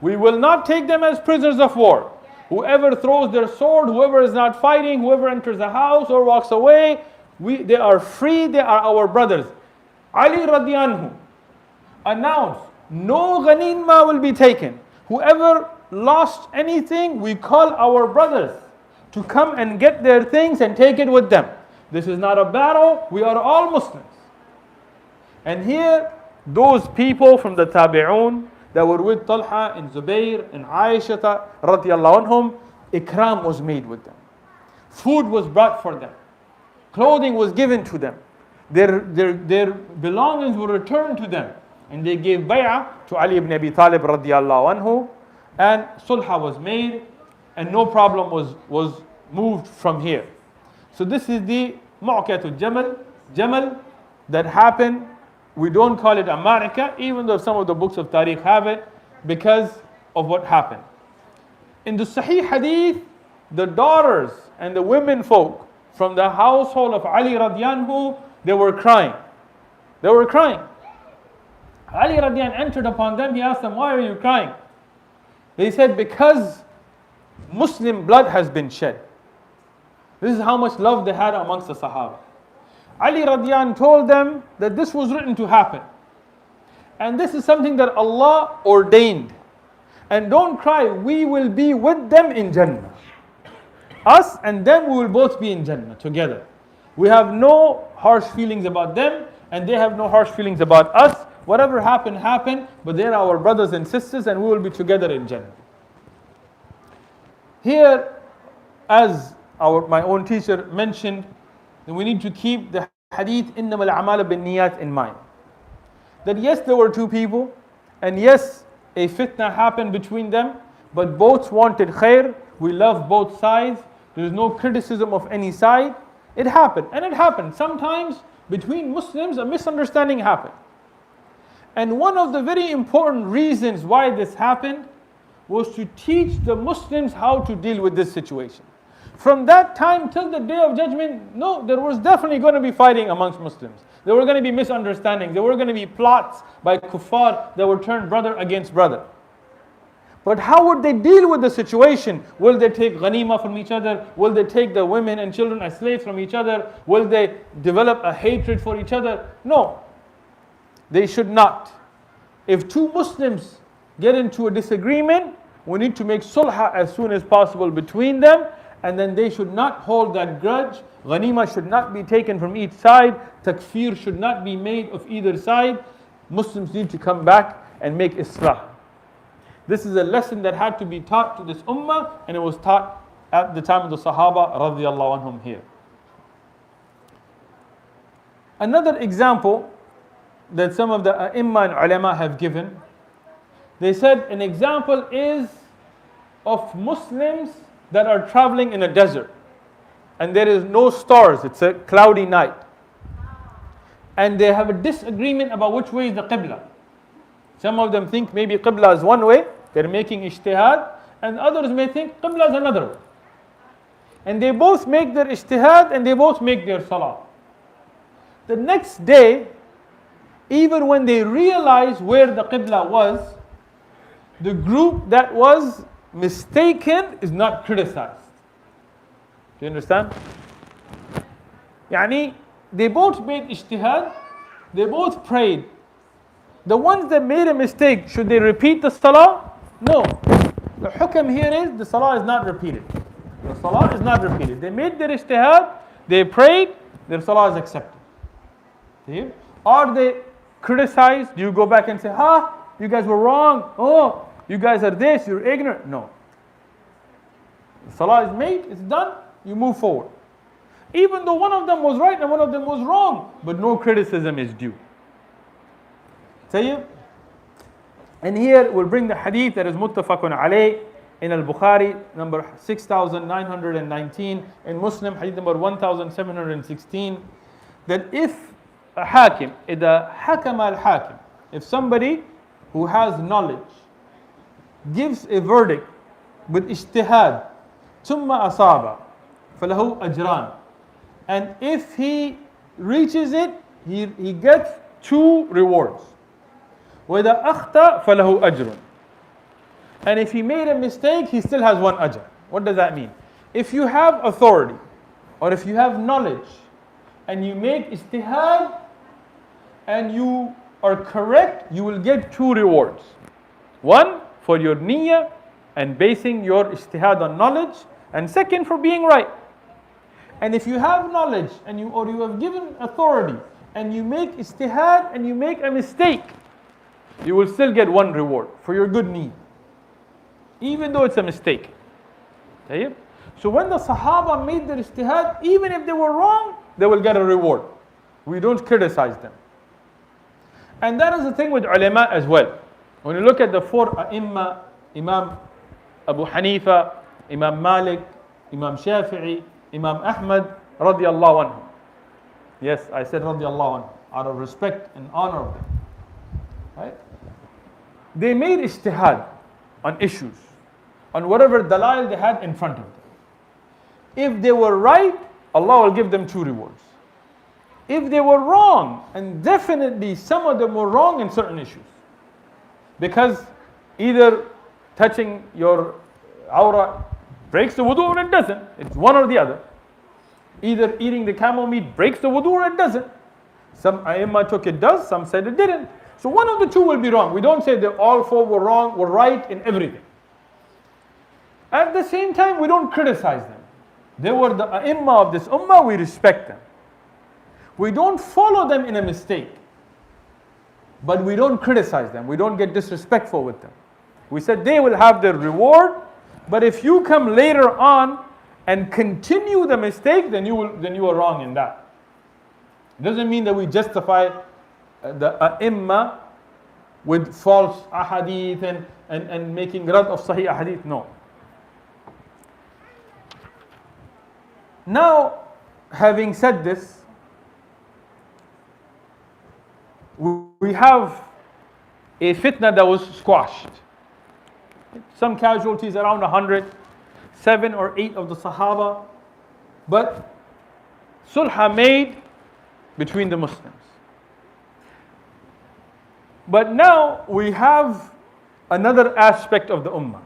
Speaker 1: We will not take them as prisoners of war. Whoever throws their sword, whoever is not fighting, whoever enters the house or walks away, they are free, they are our brothers. Ali radiallahu anhu announced, no ghanima will be taken. Whoever lost anything, we call our brothers to come and get their things and take it with them. This is not a battle, we are all Muslims. And here, those people from the Tabi'un that were with Talha and Zubair and Aisha radiallahu anhum, ikram was made with them. Food was brought for them. Clothing was given to them. Their belongings were returned to them. And they gave bay'ah to Ali ibn Abi Talib radiallahu anhu. And sulha was made and no problem was moved from here. So this is the Mu'katul Jamal that happened. We don't call it a ma'raka, even though some of the books of Tariq have it, because of what happened. In the Sahih Hadith, the daughters and the women folk from the household of Ali radiallahu anhu, they were crying. They were crying. Ali radiallahu anhu entered upon them, he asked them, why are you crying? They said, because Muslim blood has been shed. This is how much love they had amongst the Sahaba. Ali radiallahu anhu told them that this was written to happen. And this is something that Allah ordained. And don't cry, we will be with them in Jannah. Us and them, we will both be in Jannah together. We have no harsh feelings about them and they have no harsh feelings about us. whatever happened, happened, but they're our brothers and sisters and we will be together in Jannah. Here, as my own teacher mentioned, that we need to keep the hadith إِنَّمَا الْأَعْمَالُ بِالنِّيَّاتِ in mind. That yes, there were two people, and yes, a fitna happened between them, but both wanted khair. We love both sides. There is no criticism of any side. It happened, and it happened. Sometimes between Muslims, a misunderstanding happened. And one of the very important reasons why this happened was to teach the Muslims how to deal with this situation. From that time till the day of judgment, no, there was definitely going to be fighting amongst Muslims. There were going to be misunderstandings. There were going to be plots by kuffar that would turn brother against brother. But how would they deal with the situation? Will they take ghanima from each other? Will they take the women and children as slaves from each other? Will they develop a hatred for each other? No, they should not. If two Muslims get into a disagreement, we need to make sulh as soon as possible between them, and then they should not hold that grudge. Ghanima should not be taken from each side. Takfir should not be made of either side. Muslims need to come back and make islah. This is a lesson that had to be taught to this ummah, and it was taught at the time of the Sahaba radiyallahu anhum here. Another example that some of the A'imma and Ulama have given, they said an example is of Muslims that are traveling in a desert and there is no stars, it's a cloudy night, and they have a disagreement about which way is the Qibla. Some of them think maybe Qibla is one way, they're making ijtihad, and others may think Qibla is another way. And they both make their ijtihad and they both make their salah. The next day, even when they realize where the Qibla was, the group that was mistaken is not criticized. Do you understand? Yani, they both made ijtihad, they both prayed. The ones that made a mistake, should they repeat the salah? No. The hukam here is the salah is not repeated. The salah is not repeated. They made their ijtihad, they prayed, their salah is accepted. See? Are they criticized? Do you go back and say, you guys were wrong. Oh, you guys are this, you're ignorant. No. The salah is made, it's done, you move forward. Even though one of them was right and one of them was wrong, but no criticism is due. Tayyib? And here we'll bring the hadith that is muttafaqun alayh in Al-Bukhari, number 6919, in Muslim, hadith number 1716, that if a hakim, إذا حكم الحاكم, if somebody who has knowledge gives a verdict with ijtihad, ثم أصاب فله أجران, and if he reaches it, he gets 2 rewards. وإذا أخطأ فله أجر, and if he made a mistake, he still has 1 ajr. What does that mean? If you have authority or if you have knowledge and you make ijtihad and you are correct, you will get 2 rewards. 1 for your niyyah and basing your ijtihad on knowledge, and 2nd for being right. And if you have knowledge and you have given authority and you make ijtihad and you make a mistake, you will still get 1 reward for your good need, even though it's a mistake. Okay? So when the Sahaba made their ijtihad, even if they were wrong, they will get a reward. We don't criticize them. And that is the thing with ulama as well. When you look at the 4 A'imma, Imam Abu Hanifa, Imam Malik, Imam Shafi'i, Imam Ahmad, radiyallahu anhu. Yes, I said radiyallahu anhu, out of respect and honor of them. Right? They made ijtihad on issues, on whatever dalail they had in front of them. If they were right, Allah will give them 2 rewards. If they were wrong, and definitely some of them were wrong in certain issues, because either touching your awrah breaks the wudu or it doesn't. It's one or the other. Either eating the camel meat breaks the wudu or it doesn't. Some A'immah took it does, some said it didn't. So one of the 2 will be wrong. We don't say that all 4 were wrong, were right in everything. At the same time, we don't criticize them. They were the A'immah of this ummah, we respect them. We don't follow them in a mistake. but we don't criticize them. We don't get disrespectful with them. We said they will have their reward, but if you come later on and continue the mistake, then you are wrong in that. It doesn't mean that we justify the ai with false ahadith and making rad of sahih ahadith. No. Now, having said this, we have a fitna that was squashed. Some casualties, around 100, 7 or 8 of the Sahaba, but sulh made between the Muslims. But now we have another aspect of the Ummah.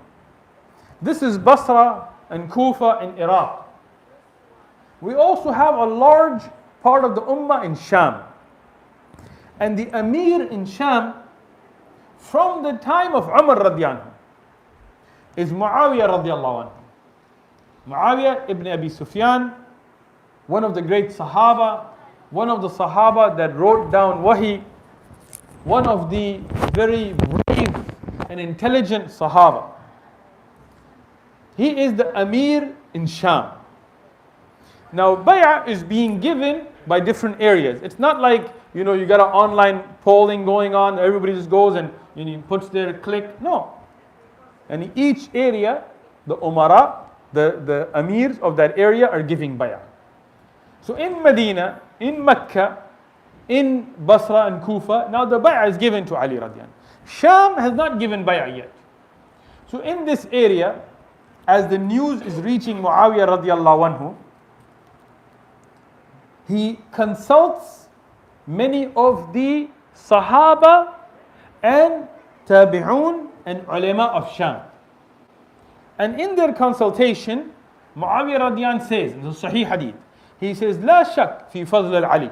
Speaker 1: This is Basra and Kufa in Iraq. We also have a large part of the Ummah in Sham. And the Amir in Sham, from the time of Umar radiallahu anhu, is Muawiyah radiallahu anhu. Muawiyah ibn Abi Sufyan, one of the great Sahaba, one of the Sahaba that wrote down Wahi, one of the very brave and intelligent Sahaba. He is the Amir in Sham. Now, bay'ah is being given by different areas. It's not like, you got an online polling going on, everybody just goes and puts their click. No. And in each area, the Umara, the Amirs of that area are giving bay'ah. So in Medina, in Mecca, in Basra and Kufa, now the bay'ah is given to Ali radiallahu anhu. Sham has not given bay'ah yet. So in this area, as the news is reaching Muawiyah radiallahu anhu, he consults many of the Sahaba and Tabi'un and ulama of Sham. And in their consultation, Muawiyah radiallahu anhu says, in the Sahih Hadith, he says, لا شك في فضل العلي.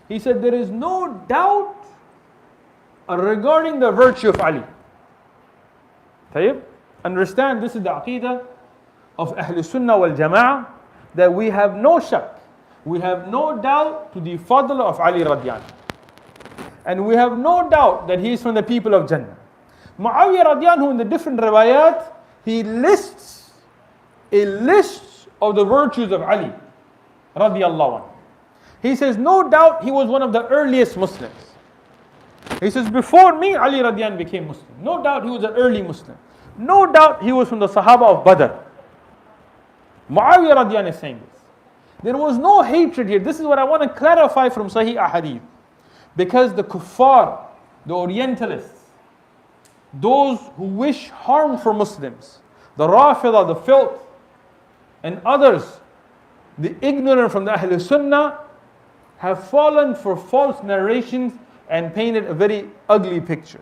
Speaker 1: He said, there is no doubt regarding the virtue of Ali. طيب? Understand, this is the aqidah of Ahl Sunnah wal Jama'ah, that we have no shak, we have no doubt to the fadl of Ali radiallahu anhu. And we have no doubt that he is from the people of Jannah. Muawiyah radiallahu anhu in the different riwayat, he lists a list of the virtues of Ali radiallahu anhu. He says, no doubt he was one of the earliest Muslims. He says, before me, Ali radiallahu anhu became Muslim. No doubt he was an early Muslim. No doubt he was from the Sahaba of Badr. Muawiyah radiallahu anhu is saying this. There was no hatred here. This is what I want to clarify from Sahih Ahadith. Because the kuffar, the Orientalists, those who wish harm for Muslims, the Rafidah, the filth, and others, the ignorant from the Ahl Sunnah, have fallen for false narrations and painted a very ugly picture.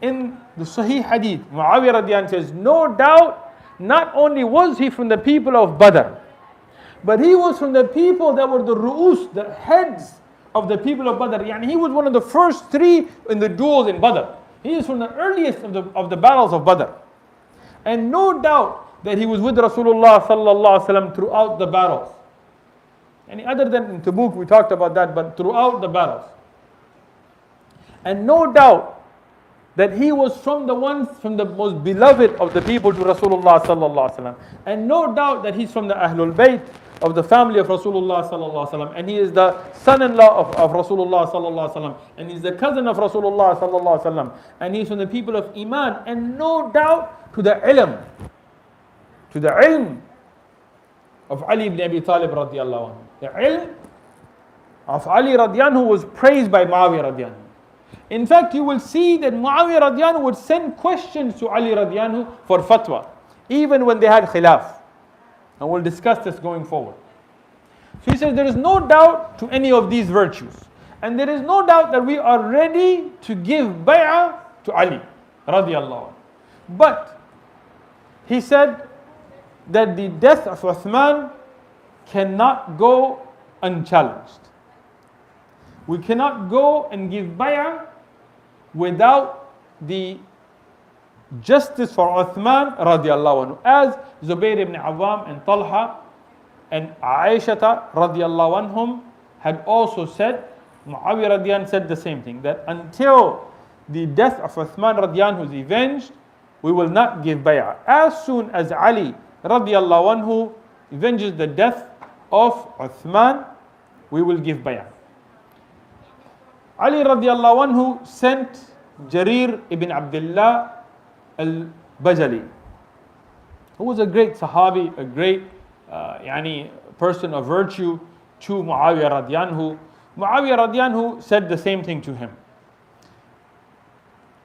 Speaker 1: In the Sahih Hadith, Muawiyah radiallahu anhu says, no doubt, not only was he from the people of Badr, but he was from the people that were the ru'us, the heads of the people of Badr. Yani he was one of the first 3 in the duels in Badr. He is from the earliest of the battles of Badr. And no doubt that he was with Rasulullah sallallahu alaihi wasallam throughout the battles. And other than in Tabuk, we talked about that, but throughout the battles. And no doubt that he was from the most beloved of the people to Rasulullah sallallahu alaihi wasallam. And no doubt that he's from the Ahlul Bayt, of the family of Rasulullah sallallahu alaihi wasallam, and he is the son-in-law of Rasulullah sallallahu alaihi wasallam, and he's the cousin of Rasulullah sallallahu alaihi wasallam, and he's from the people of Iman, and no doubt to the ilm of Ali ibn Abi Talib radiallahu anhu. The ilm of Ali radiallahu anhu was praised by Muawiyah radiallahu anhu. In fact, you will see that Muawiyah radiallahu anhu would send questions to Ali radiallahu anhu for fatwa, even when they had khilaf. And we'll discuss this going forward. So he says there is no doubt to any of these virtues. And there is no doubt that we are ready to give bay'ah to Ali radiallahu anhu. But he said that the death of Uthman cannot go unchallenged. We cannot go and give bay'ah without the justice for Uthman radiallahu anhu, as Zubayr ibn Awam and Talha and Aisha radiallahu anhum had also said Muawiyah radiyan said the same thing, that until the death of Uthman radiyan is avenged, we will not give bay'ah. As soon as Ali radiallahu anhu avenges the death of Uthman, we will give bay'ah. Ali radiallahu anhu sent Jarir ibn Abdullah al-Bajali, who was a great Sahabi, a great person of virtue, to Muawiyah radiyanhu. Muawiyah radiyanhu said the same thing to him.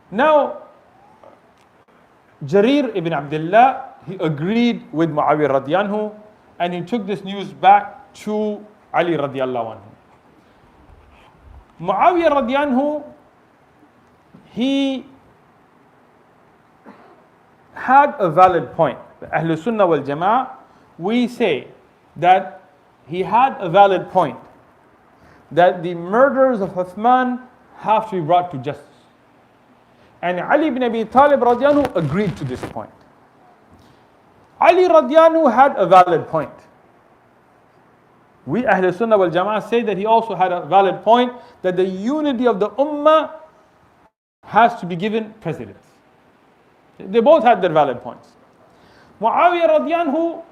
Speaker 1: Now, Jarir ibn Abdullah, he agreed with Muawiyah radiyanhu, and he took this news back to Ali radiallahu anhu. Muawiyah radiyanhu, he had a valid point. Ahlul Sunnah wal Jama'ah, we say that he had a valid point, that the murders of Uthman have to be brought to justice. And Ali ibn Abi Talib radiyanhu agreed to this point. Ali radiyanhu had a valid point. We Ahlul Sunnah wal Jama'ah say that he also had a valid point, that the unity of the Ummah has to be given precedence. They both had their valid points. Muawiyah radiyanhu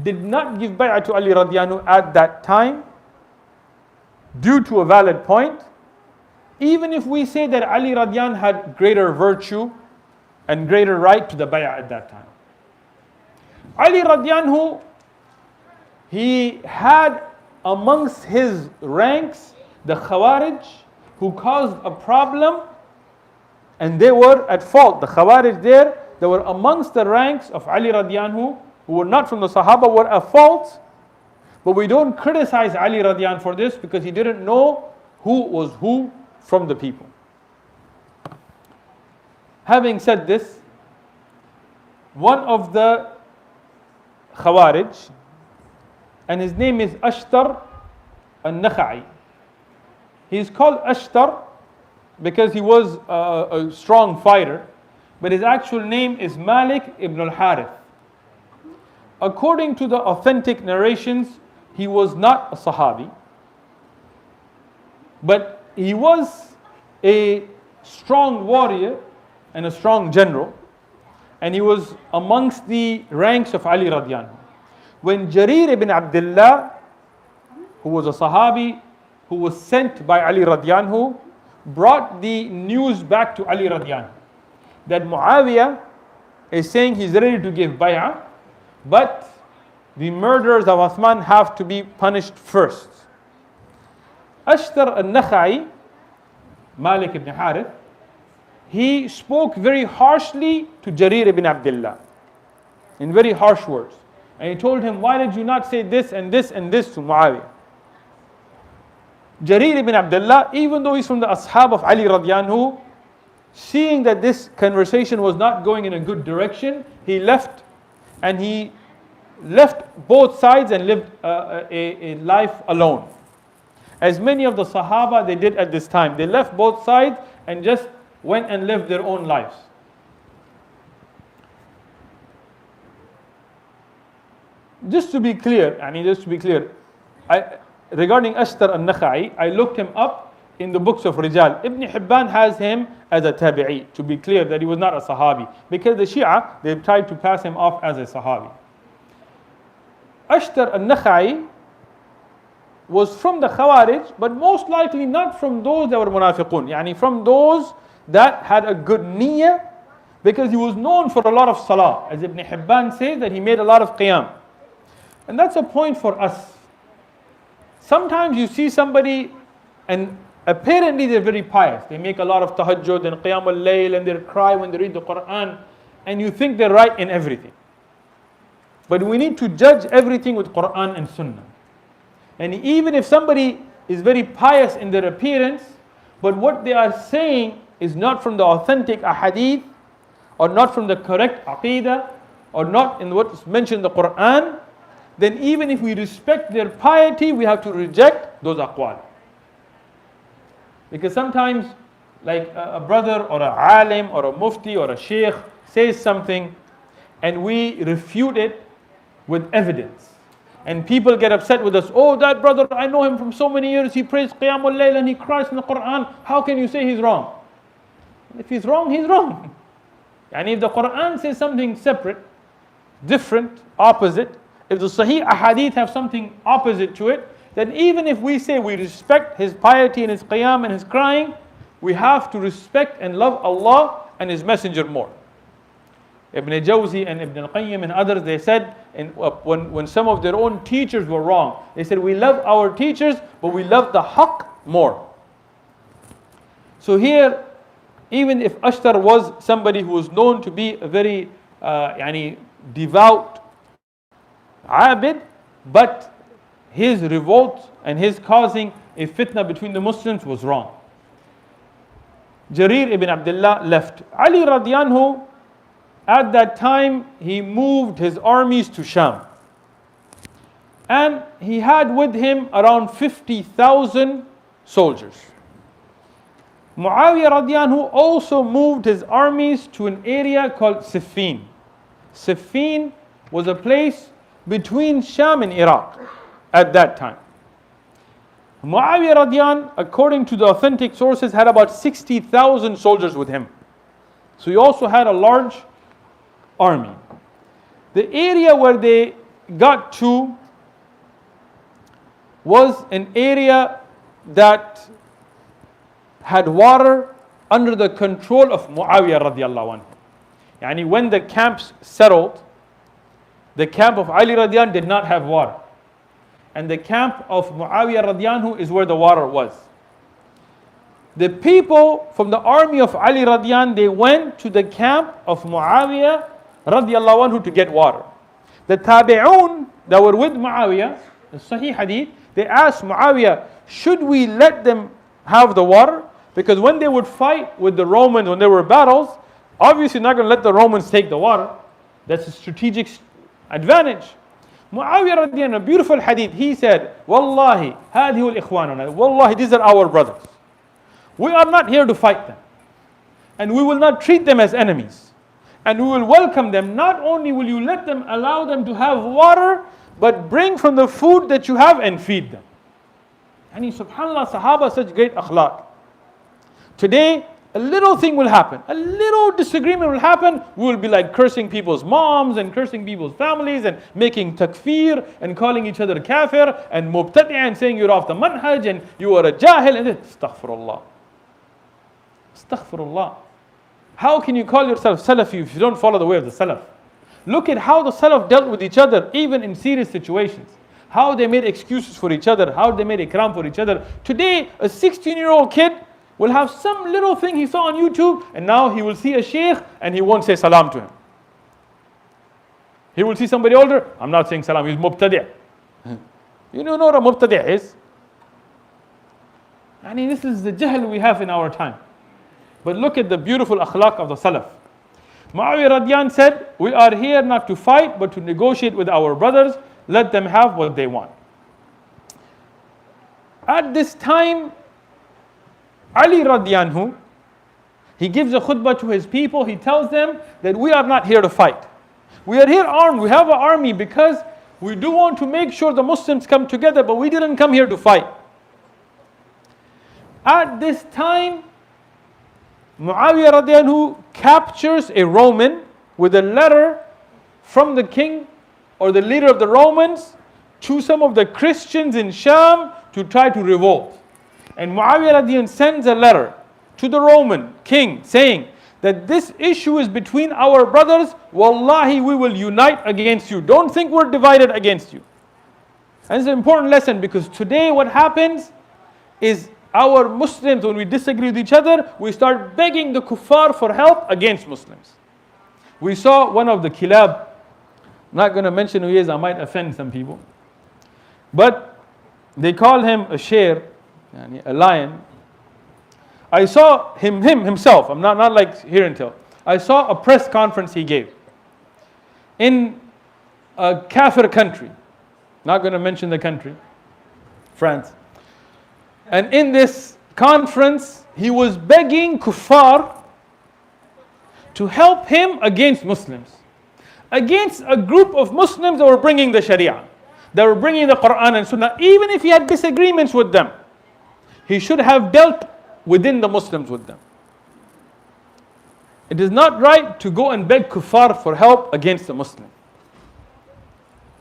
Speaker 1: did not give bay'ah to Ali radiyanhu at that time due to a valid point, even if we say that Ali radiyan had greater virtue and greater right to the bay'ah at that time. Ali radiyanhu, he had amongst his ranks the Khawarij, who caused a problem, and they were at fault. The Khawarij there, they were amongst the ranks of Ali radiyanhu, who were not from the Sahaba, were at fault. But we don't criticize Ali radiyan for this, because he didn't know who was who from the people. Having said this, one of the Khawarij, and his name is Ashtar al-Nakha'i. He is called Ashtar because he was a strong fighter, but his actual name is Malik ibn al-Harith. According to the authentic narrations, he was not a Sahabi, but he was a strong warrior and a strong general, and he was amongst the ranks of Ali radiyanhu. When Jarir ibn Abdullah, who was a Sahabi, who was sent by Ali radiyanhu, brought the news back to Ali radiyanhu, that Muawiyah is saying he's ready to give bay'ah, but the murderers of Uthman have to be punished first. Ashtar al-Nakha'i, Malik ibn Harith, he spoke very harshly to Jarir ibn Abdullah, in very harsh words. And he told him, why did you not say this and this and this to Muawiyah? Jarir ibn Abdullah, even though he's from the Ashab of Ali radiyanhu, seeing that this conversation was not going in a good direction, he left, and he left both sides and lived a life alone. As many of the Sahaba they did at this time. They left both sides and just went and lived their own lives. Just to be clear, regarding Ashtar al-Nakha'i, I looked him up in the books of Rijal. Ibn Hibban has him as a tabi'i, to be clear that he was not a Sahabi, because the Shia, they tried to pass him off as a Sahabi. Ashtar al-Nakha'i was from the Khawarij, but most likely not from those that were munafiqun, yani from those that had a good niyyah, because he was known for a lot of salah. As Ibn Hibban says, that he made a lot of qiyam. And that's a point for us. Sometimes you see somebody and apparently they're very pious. They make a lot of tahajjud and qiyam al-layl, and they cry when they read the Quran, and you think they're right in everything. But we need to judge everything with Quran and Sunnah. And even if somebody is very pious in their appearance, but what they are saying is not from the authentic ahadith, or not from the correct aqidah, or not in what's mentioned in the Quran, then even if we respect their piety, we have to reject those aqwal. Because sometimes, like a brother or a alim or a mufti or a sheikh says something, and we refute it with evidence. And people get upset with us. Oh, that brother, I know him from so many years. He prays Qiyamul Layl and he cries in the Quran. How can you say he's wrong? If he's wrong, he's wrong. And if the Quran says something separate, different, opposite, if the Sahih Ahadith have something opposite to it, then even if we say we respect his piety and his qiyam and his crying, we have to respect and love Allah and His Messenger more. Ibn Jawzi and Ibn al-Qayyim and others, they said, when some of their own teachers were wrong, they said, we love our teachers, but we love the haqq more. So here, even if Ashtar was somebody who was known to be a very devout abid, but his revolt and his causing a fitna between the Muslims was wrong. Jarir ibn Abdullah left. Ali radiyanhu, at that time, he moved his armies to Sham. And he had with him around 50,000 soldiers. Muawiyah radiyanhu also moved his armies to an area called Siffin. Siffin was a place between Sham and Iraq at that time. Muawiyah radiyan, according to the authentic sources, had about 60,000 soldiers with him. So he also had a large army. The area where they got to was an area that had water under the control of Muawiyah radiallahu anhu. Yani when the camps settled, the camp of Ali radiyan did not have water. And the camp of Muawiyah radiyanhu is where the water was. The people from the army of Ali radiyan, they went to the camp of Muawiyah radiallahu anhu to get water. The tabi'un that were with Muawiyah, the Sahih Hadith, they asked Muawiyah, should we let them have the water? Because when they would fight with the Romans, when there were battles, obviously not going to let the Romans take the water. That's a strategic advantage. Muawiyah radiyan, a beautiful hadith, he said, Wallahi, hadihul ikhwanuna, Wallahi, these are our brothers. We are not here to fight them. And we will not treat them as enemies. And we will welcome them. Not only will you let them, allow them to have water, but bring from the food that you have and feed them. And subhanAllah, Sahaba, such great akhlaq. Today, a little thing will happen. A little disagreement will happen. We will be like cursing people's moms and cursing people's families and making takfir and calling each other kafir and mubtadi' and saying you're off the manhaj and you are a jahil. And astaghfirullah. Astaghfirullah. How can you call yourself Salafi if you don't follow the way of the Salaf? Look at how the Salaf dealt with each other, even in serious situations. How they made excuses for each other, how they made ikram for each other. Today, a 16-year-old kid will have some little thing he saw on YouTube, and now he will see a sheikh and he won't say salam to him. He will see somebody older, I'm not saying salam, he's mubtadi'. You know what a mubtadi' is? I mean, this is the jahl we have in our time. But look at the beautiful akhlaq of the Salaf. Muawiyah radiyan said, we are here not to fight, but to negotiate with our brothers. Let them have what they want. At this time, Ali radiyanhu, he gives a khutbah to his people. He tells them that we are not here to fight. We are here armed. We have an army because we do want to make sure the Muslims come together, but we didn't come here to fight. At this time, Muawiyah radiyanhu captures a Roman with a letter from the king or the leader of the Romans to some of the Christians in Sham to try to revolt. And Muawiyah radiyan sends a letter to the Roman king saying that this issue is between our brothers. Wallahi, we will unite against you. Don't think we're divided against you. And it's an important lesson because today what happens is our Muslims, when we disagree with each other, we start begging the kuffar for help against Muslims. We saw one of the kilab, not going to mention who he is, I might offend some people. But they call him a sher, a lion. I saw himself, I'm not like here and tell. I saw a press conference he gave in a kafir country, not going to mention the country, France. And in this conference, he was begging kuffar to help him against Muslims. Against a group of Muslims that were bringing the Sharia. that were bringing the Quran and Sunnah, even if he had disagreements with them, he should have dealt within the Muslims with them. It is not right to go and beg kuffar for help against a Muslim.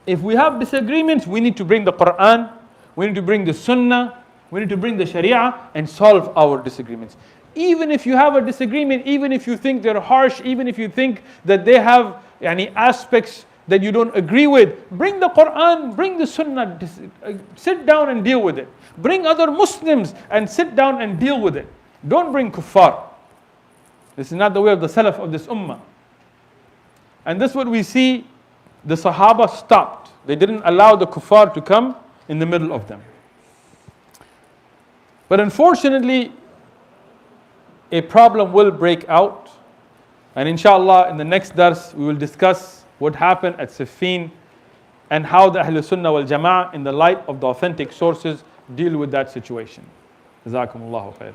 Speaker 1: If we have disagreements, we need to bring the Quran, we need to bring the Sunnah, we need to bring the Sharia and solve our disagreements. Even if you have a disagreement, even if you think they're harsh, even if you think that they have aspects that you don't agree with, bring the Quran, bring the Sunnah, sit down and deal with it. Bring other Muslims and sit down and deal with it. Don't bring kuffar. This is not the way of the Salaf of this ummah. And this is what we see, the Sahaba stopped. They didn't allow the kuffar to come in the middle of them. But unfortunately, a problem will break out. And inshallah, in the next dars, we will discuss what happened at Siffin and how the Ahlul Sunnah wal Jama'ah, in the light of the authentic sources, deal with that situation. Jazakumullahu khairan.